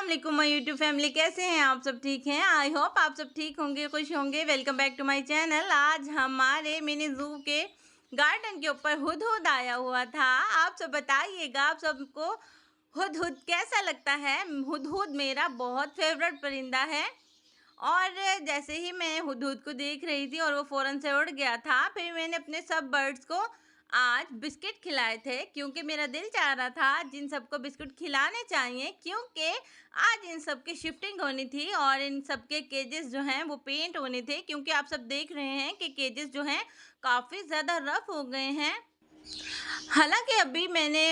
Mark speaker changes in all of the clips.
Speaker 1: वालेकुम my YouTube family, कैसे हैं आप सब? ठीक हैं? आई होप आप सब ठीक होंगे, खुश होंगे। Welcome back to my channel. आज हमारे मिनी ज़ू के गार्डन के ऊपर हुदहुद आया हुआ था। आप सब बताइएगा, आप सबको हुदहुद कैसा लगता है? हुदहुद मेरा बहुत फेवरेट परिंदा है। और जैसे ही मैं हुदहुद को देख रही थी और वो फ़ौरन से उड़ गया था, फिर मैंने अपने सब बर्ड्स को आज बिस्किट खिलाए थे, क्योंकि मेरा दिल चाह रहा था जिन सबको बिस्कुट खिलाने चाहिए, क्योंकि आज इन सब की शिफ्टिंग होनी थी और इन सब के केजेस जो हैं वो पेंट होने थे, क्योंकि आप सब देख रहे हैं कि केजेस जो हैं काफ़ी ज़्यादा रफ़ हो गए हैं। हालाँकि अभी मैंने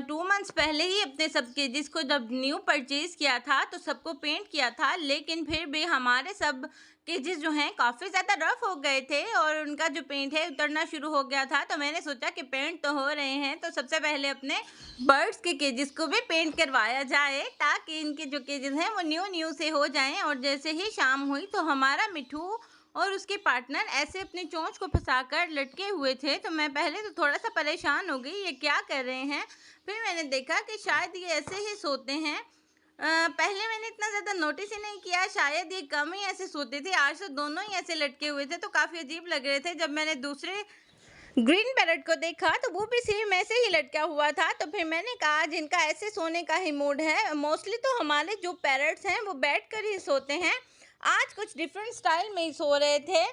Speaker 1: 2 मंथ्स पहले ही अपने सब केजेस को जब न्यू परचेज़ किया था, तो सबको पेंट किया था, लेकिन फिर भी हमारे सब केजेस जो हैं काफ़ी ज़्यादा रफ़ हो गए थे और उनका जो पेंट है उतरना शुरू हो गया था। तो मैंने सोचा कि पेंट तो हो रहे हैं, तो सबसे पहले अपने बर्ड्स के केजेस को भी पेंट करवाया जाए, ताकि इनके जो केजेस हैं वो न्यू से हो जाएँ। और जैसे ही शाम हुई तो हमारा मिट्ठू और उसके पार्टनर ऐसे अपनी चोंच को फंसाकर लटके हुए थे। तो मैं पहले तो थोड़ा-सा परेशान हो गई, ये क्या कर रहे हैं? फिर मैंने देखा कि शायद ये ऐसे ही सोते हैं। पहले मैंने इतना ज़्यादा नोटिस ही नहीं किया, शायद ये कम ही ऐसे सोते थे। आज तो दोनों ही ऐसे लटके हुए थे, तो काफ़ी अजीब लग रहे थे। जब मैंने दूसरे ग्रीन पैरट को देखा तो वो भी सेम ऐसे ही लटका हुआ था। तो फिर मैंने कहा आज इनका ऐसे सोने का ही मूड है। मोस्टली तो हमारे जो पैरट्स हैं वो बैठकर ही सोते हैं। आज कुछ डिफरेंट स्टाइल में ही सो रहे थे।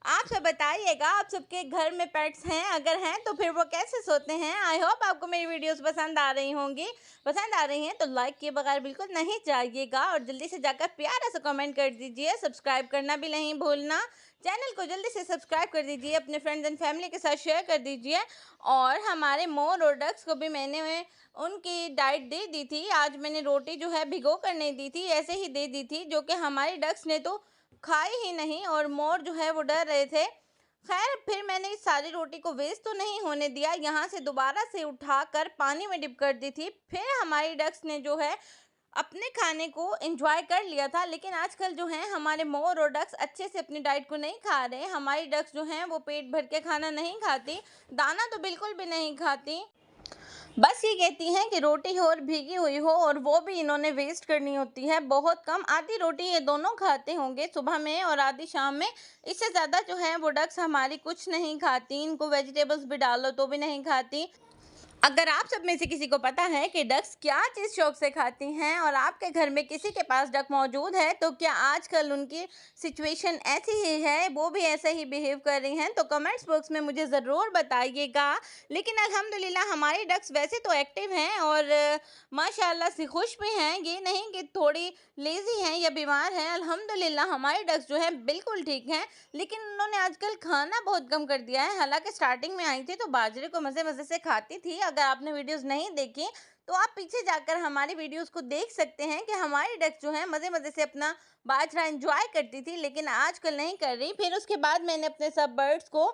Speaker 1: आप सब बताइएगा, आप सबके घर में पेट्स हैं? अगर हैं तो फिर वो कैसे सोते हैं? आई होप आपको मेरी वीडियोस पसंद आ रही होंगी। पसंद आ रही हैं तो लाइक किए बगैर बिल्कुल नहीं जाइएगा और जल्दी से जाकर प्यारा सा कमेंट कर दीजिए। सब्सक्राइब करना भी नहीं भूलना। चैनल को जल्दी से सब्सक्राइब कर दीजिए, अपने फ्रेंड्स एंड फैमिली के साथ शेयर कर दीजिए। और हमारे मोर और डक्स को भी मैंने उनकी डाइट दे दी थी। आज मैंने रोटी जो है भिगो कर नहीं दी थी, ऐसे ही दे दी थी, जो कि हमारी डक्स ने तो खाई ही नहीं और मोर जो है वो डर रहे थे। खैर फिर मैंने इस सारी रोटी को वेस्ट तो नहीं होने दिया, यहाँ से दोबारा से उठाकर पानी में डिप कर दी थी। फिर हमारी डक्स ने जो है अपने खाने को एंजॉय कर लिया था। लेकिन आजकल जो है हमारे मोर और डक्स अच्छे से अपनी डाइट को नहीं खा रहे। हमारी डक्स जो हैं वो पेट भर के खाना नहीं खाती, दाना तो बिल्कुल भी नहीं खाती। बस ये कहती हैं कि रोटी हो और भीगी हुई हो, और वो भी इन्होंने वेस्ट करनी होती है बहुत कम। आधी रोटी ये दोनों खाते होंगे सुबह में और आधी शाम में। इससे ज़्यादा जो है वो डक्स हमारी कुछ नहीं खाती। इनको वेजिटेबल्स भी डालो तो भी नहीं खाती। अगर आप सब में से किसी को पता है कि डक्स क्या चीज़ शौक से खाती हैं और आपके घर में किसी के पास डक मौजूद है, तो क्या आजकल उनकी सिचुएशन ऐसी ही है, वो भी ऐसे ही बिहेव कर रही हैं, तो कमेंट्स बॉक्स में मुझे ज़रूर बताइएगा। लेकिन अल्हम्दुलिल्लाह हमारी डक्स वैसे तो एक्टिव हैं और माशाल्लाह से खुश भी हैं। ये नहीं कि थोड़ी लेज़ी हैं या बीमार हैं। अल्हम्दुलिल्लाह हमारी डक्स जो है बिल्कुल ठीक हैं। लेकिन उन्होंने आजकल खाना बहुत कम कर दिया है। हालाँकि स्टार्टिंग में आई थी तो बाजरे को मज़े-मज़े से खाती थी। अगर आपने वीडियोज़ नहीं देखी तो आप पीछे जाकर हमारी वीडियोज़ को देख सकते हैं कि हमारी डक जो है मज़े-मज़े से अपना बाजरा एन्जॉय करती थी, लेकिन आजकल नहीं कर रही। फिर उसके बाद मैंने अपने सब बर्ड्स को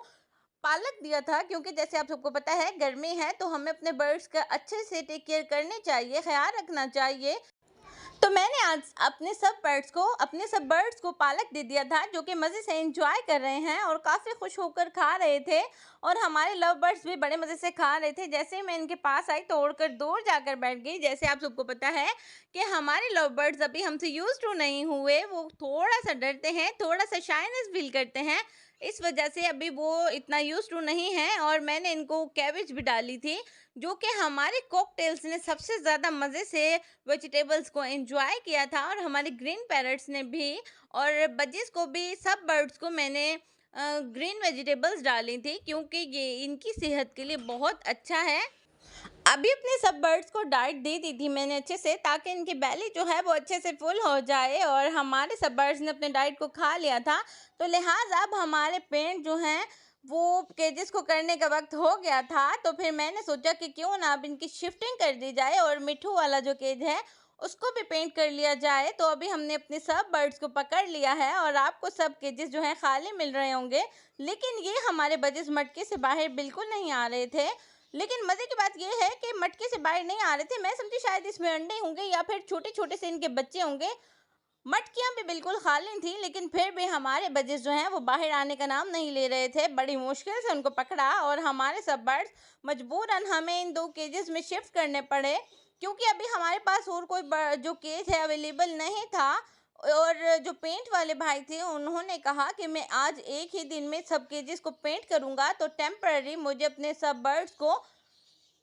Speaker 1: पालक दिया था, क्योंकि जैसे आप सबको पता है गर्मी है तो हमें अपने बर्ड्स का अच्छे से टेक केयर करनी चाहिए, ख़्याल रखना चाहिए। तो मैंने आज अपने सब बर्ड्स को पालक दे दिया था, जो कि मज़े से एंजॉय कर रहे हैं और काफ़ी खुश होकर खा रहे थे। और हमारे लव बर्ड्स भी बड़े मज़े से खा रहे थे। जैसे ही मैं इनके पास आई तो उड़कर दूर जाकर बैठ गई। जैसे आप सबको पता है कि हमारे लव बर्ड्स अभी हमसे यूज़ टू नहीं हुए, वो थोड़ा-सा डरते हैं, थोड़ा-सा शाइनेस फ़ील करते हैं। इस वजह से अभी वो इतना यूज़ टू नहीं हैं और मैंने इनको कैबेज भी डाली थी, जो कि हमारे कॉकटेल्स ने सबसे ज़्यादा मज़े से वेजिटेबल्स को एंजॉय किया था। और हमारे ग्रीन पैरट्स ने भी और बजीज़ को भी, सब बर्ड्स को मैंने ग्रीन वेजिटेबल्स डाली थी, क्योंकि ये इनकी सेहत के लिए बहुत अच्छा है। अभी अपने सब बर्ड्स को डाइट दे दी थी मैंने अच्छे से, ताकि इनकी बैली जो है वो अच्छे से फुल हो जाए। और हमारे सब बर्ड्स ने अपने डाइट को खा लिया था, तो लिहाजा अब हमारे पेंट जो हैं वो केजेस को करने का वक्त हो गया था। तो फिर मैंने सोचा कि क्यों ना अब इनकी शिफ्टिंग कर दी जाए और मिट्ठू वाला जो केज है उसको भी पेंट कर लिया जाए। तो अभी हमने अपने सब बर्ड्स को पकड़ लिया है और आपको सब केजेस जो हैं खाली मिल रहे होंगे। लेकिन ये हमारे बजेस मटके से बाहर बिल्कुल नहीं आ रहे थे। लेकिन मज़े की बात ये है कि मटके से बाहर नहीं आ रहे थे। मैं समझी शायद इसमें अंडे होंगे या फिर छोटे-छोटे से इनके बच्चे होंगे। मटकियाँ भी बिल्कुल खाली थी, लेकिन फिर भी हमारे बजेस जो हैं वो बाहर आने का नाम नहीं ले रहे थे। बड़ी मुश्किल से उनको पकड़ा और हमारे सब बर्ड्स मजबूरन हमें इन 2 केजेस में शिफ्ट करने पड़े। क्योंकि अभी हमारे पास और कोई जो केज है अवेलेबल नहीं था। और जो पेंट वाले भाई थे उन्होंने कहा कि मैं आज एक ही दिन में सब केजेस को पेंट करूंगा, तो टेम्पररी मुझे अपने सब बर्ड्स को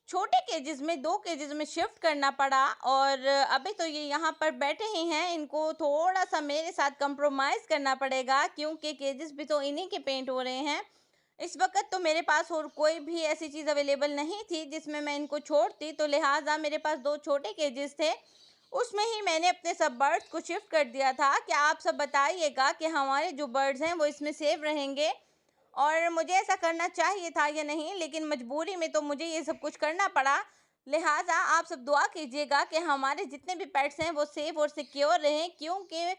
Speaker 1: छोटे केजेस में 2 केजेस में शिफ्ट करना पड़ा। और अभी तो ये यहाँ पर बैठे ही हैं, इनको थोड़ा-सा मेरे साथ कंप्रोमाइज़ करना पड़ेगा क्योंकि केजेस भी तो इन्हीं के पेंट हो रहे हैं। इस वक़्त तो मेरे पास और कोई भी ऐसी चीज़ अवेलेबल नहीं थी जिसमें मैं इनको छोड़ती, तो लिहाज़ा मेरे पास 2 छोटे केजेस थे, उसमें ही मैंने अपने सब बर्ड्स को शिफ्ट कर दिया था। क्या आप सब बताइएगा कि हमारे जो बर्ड्स हैं वो इसमें सेफ रहेंगे? और मुझे ऐसा करना चाहिए था या नहीं, लेकिन मजबूरी में तो मुझे ये सब कुछ करना पड़ा। लिहाज़ा आप सब दुआ कीजिएगा कि हमारे जितने भी पेट्स हैं वो सेफ और सिक्योर रहें, क्योंकि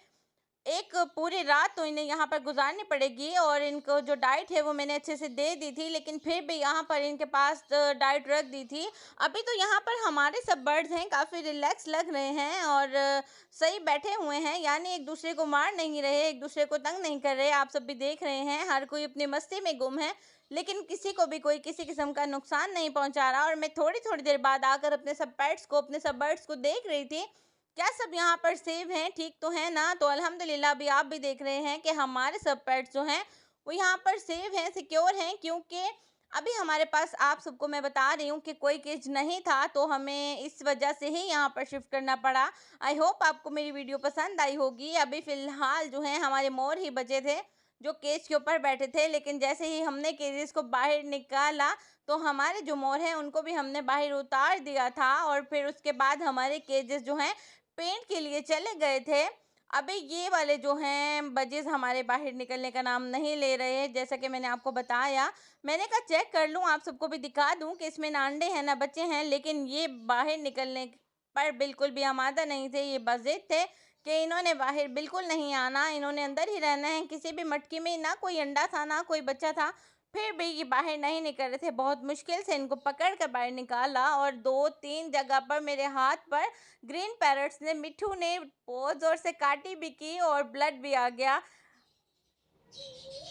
Speaker 1: एक पूरी रात तो इन्हें यहाँ पर गुज़ारनी पड़ेगी। और इनको जो डाइट है वो मैंने अच्छे से दे दी थी, लेकिन फिर भी यहाँ पर इनके पास डाइट रख दी थी। अभी तो यहाँ पर हमारे सब बर्ड्स हैं काफ़ी रिलैक्स लग रहे हैं और सही बैठे हुए हैं, यानी एक दूसरे को मार नहीं रहे, एक दूसरे को तंग नहीं कर रहे। आप सब भी देख रहे हैं, हर कोई अपनी मस्ती में गुम है, लेकिन किसी को भी कोई किसी किस्म का नुकसान नहीं पहुँचा रहा। और मैं थोड़ी-थोड़ी देर बाद आकर अपने सब पेट्स को, अपने सब बर्ड्स को देख रही थी, क्या सब यहाँ पर सेफ हैं, ठीक तो हैं ना? तो अल्हम्दुलिल्लाह अभी आप भी देख रहे हैं कि हमारे सब पेट्स जो हैं, वो यहाँ पर सेफ हैं, सिक्योर हैं, क्योंकि अभी हमारे पास आप सबको मैं बता रही हूँ कि कोई केज नहीं था, तो हमें इस वजह से ही यहाँ पर शिफ्ट करना पड़ा। आई होप आपको मेरी वीडियो पसंद आई होगी। अभी फ़िलहाल जो हैं हमारे मोर ही बचे थे, जो केज के ऊपर बैठे थे, लेकिन जैसे ही हमने केजेस को बाहर निकाला, तो हमारे जो मोर हैं उनको भी हमने बाहर उतार दिया था और फिर उसके बाद हमारे केजेस जो हैं पेंट के लिए चले गए थे। अभी ये वाले जो हैं बजेज़ हमारे बाहर निकलने का नाम नहीं ले रहे हैं, जैसा कि मैंने आपको बताया। मैंने कहा चेक कर लूँ, आप सबको भी दिखा दूँ कि इसमें ना अंडे हैं ना बच्चे हैं, लेकिन ये बाहर निकलने पर बिल्कुल भी आमादा नहीं थे। ये बज़िद थे कि इन्होंने बाहर बिल्कुल नहीं आना, इन्होंने अंदर ही रहना है। किसी भी मटकी में ना कोई अंडा था, ना कोई बच्चा था, फिर भी ये बाहर नहीं निकल रहे थे। बहुत मुश्किल से इनको पकड़ कर बाहर निकाला और 2-3 जगह पर मेरे हाथ पर ग्रीन पैरट्स ने, मिट्ठू ने बहुत ज़ोर से काटी भी की और ब्लड भी आ गया।